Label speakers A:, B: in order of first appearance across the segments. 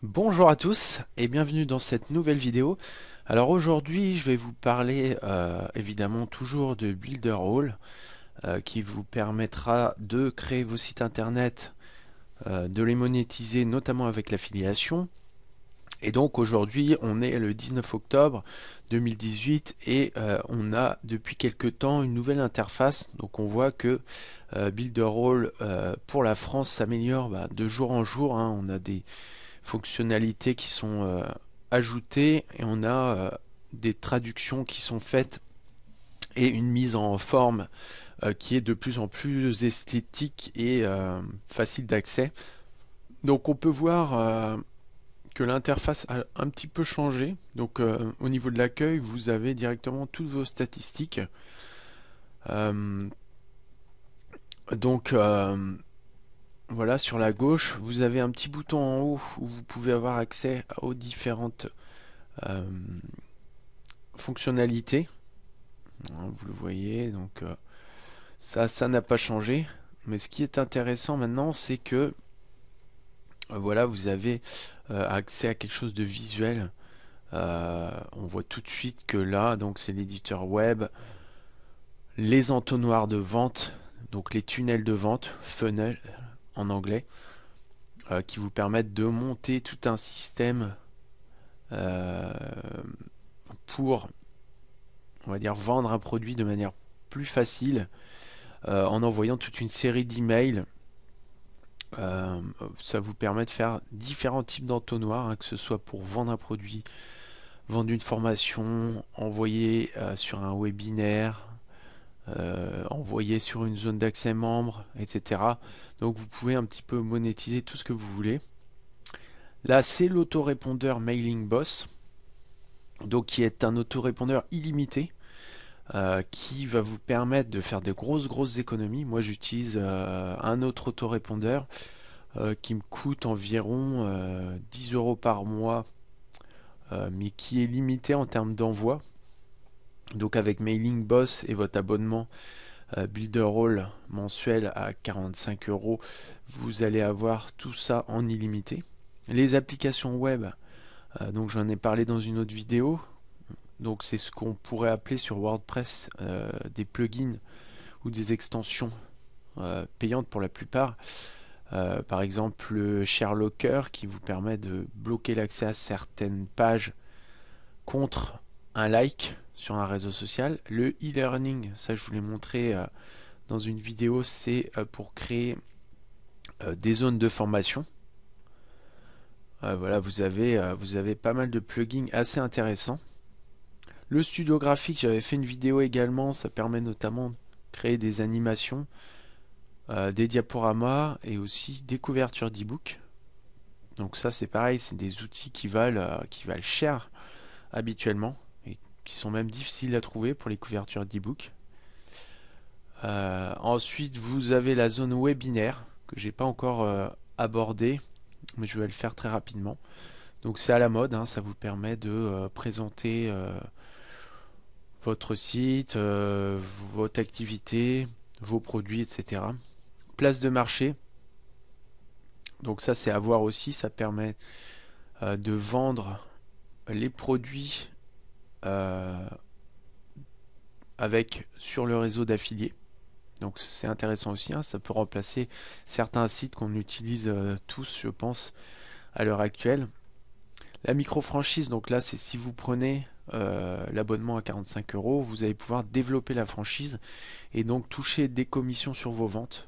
A: Bonjour à tous et bienvenue dans cette nouvelle vidéo. Alors aujourd'hui je vais vous parler évidemment toujours de Builderall qui vous permettra de créer vos sites internet, de les monétiser notamment avec l'affiliation. Et donc aujourd'hui on est le 19 octobre 2018 et on a depuis quelque temps une nouvelle interface. Donc on voit que Builderall pour la France s'améliore de jour en jour, hein. On a des fonctionnalités qui sont ajoutées et on a des traductions qui sont faites et une mise en forme qui est de plus en plus esthétique et facile d'accès. Donc on peut voir que l'interface a un petit peu changé. Donc au niveau de l'accueil, vous avez directement toutes vos statistiques. Euh, donc voilà, sur la gauche, vous avez un petit bouton en haut où vous pouvez avoir accès aux différentes euh, fonctionnalités. Vous le voyez, donc ça n'a pas changé. Mais ce qui est intéressant maintenant, c'est que voilà, vous avez accès à quelque chose de visuel. On voit tout de suite que là, donc c'est l'éditeur web, les entonnoirs de vente, donc les tunnels de vente, funnel en anglais, qui vous permettent de monter tout un système euh, pour, on va dire, vendre un produit de manière plus facile en envoyant toute une série d'emails. Ça vous permet de faire différents types d'entonnoirs, hein, que ce soit pour vendre un produit, vendre une formation, envoyer sur un webinaire, envoyer sur une zone d'accès membre, etc. Donc vous pouvez un petit peu monétiser tout ce que vous voulez. Là, c'est l'autorépondeur Mailing Boss, donc qui est un autorépondeur illimité qui va vous permettre de faire de grosses économies. Moi, j'utilise un autre autorépondeur qui me coûte environ 10 euros par mois, mais qui est limité en termes d'envoi. Donc avec Mailing Boss et votre abonnement Builderall mensuel à 45 euros, vous allez avoir tout ça en illimité. Les applications web, donc j'en ai parlé dans une autre vidéo. Donc c'est ce qu'on pourrait appeler sur WordPress des plugins ou des extensions payantes pour la plupart. Par exemple le ShareLocker qui vous permet de bloquer l'accès à certaines pages contre un like sur un réseau social. Le e-learning, ça je vous l'ai montré dans une vidéo, c'est pour créer des zones de formation. Voilà, vous avez pas mal de plugins assez intéressants. Le studio graphique, j'avais fait une vidéo également, ça permet notamment de créer des animations, des diaporamas et aussi des couvertures d'e-book. Donc ça c'est pareil, c'est des outils qui valent cher habituellement et qui sont même difficiles à trouver pour les couvertures d'e-book. Ensuite vous avez la zone webinaire que j'ai pas encore abordée, mais je vais le faire très rapidement. Donc c'est à la mode, hein, ça vous permet de présenter votre site, votre activité, vos produits, etc. Place de marché, donc ça c'est à voir aussi, ça permet de vendre les produits euh, avec sur le réseau d'affiliés. Donc c'est intéressant aussi, hein, ça peut remplacer certains sites qu'on utilise tous, je pense, à l'heure actuelle. La micro-franchise, donc là c'est si vous prenez l'abonnement à 45 euros, vous allez pouvoir développer la franchise et donc toucher des commissions sur vos ventes.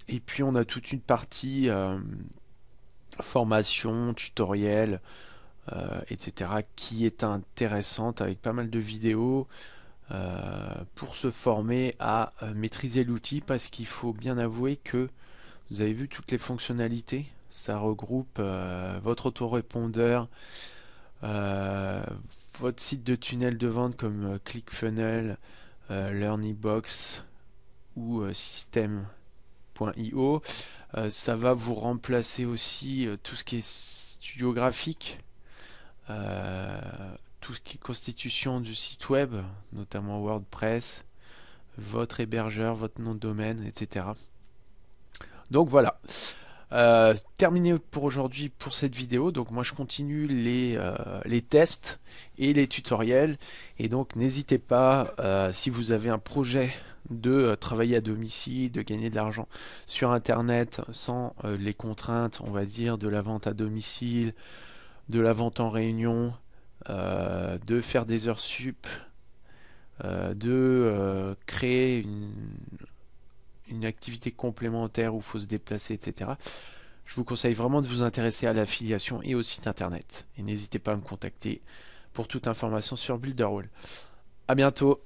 A: Et puis on a toute une partie formation, tutoriel, etc. qui est intéressante avec pas mal de vidéos pour se former à maîtriser l'outil parce qu'il faut bien avouer que vous avez vu toutes les fonctionnalités. Ça regroupe votre autorépondeur, euh, votre site de tunnel de vente comme ClickFunnels, LearnyBox ou System.io. Ça va vous remplacer aussi tout ce qui est studio graphique, euh, tout ce qui est constitution du site web, notamment WordPress, votre hébergeur, votre nom de domaine, etc. Donc voilà. Terminé pour aujourd'hui pour cette vidéo. Donc moi je continue les tests et les tutoriels. Et donc n'hésitez pas, si vous avez un projet de travailler à domicile, de gagner de l'argent sur Internet sans les contraintes, on va dire, de la vente à domicile, de la vente en réunion, de faire des heures sup, de créer une activité complémentaire où il faut se déplacer, etc. Je vous conseille vraiment de vous intéresser à l'affiliation et au site internet. Et n'hésitez pas à me contacter pour toute information sur Builderwall. À bientôt!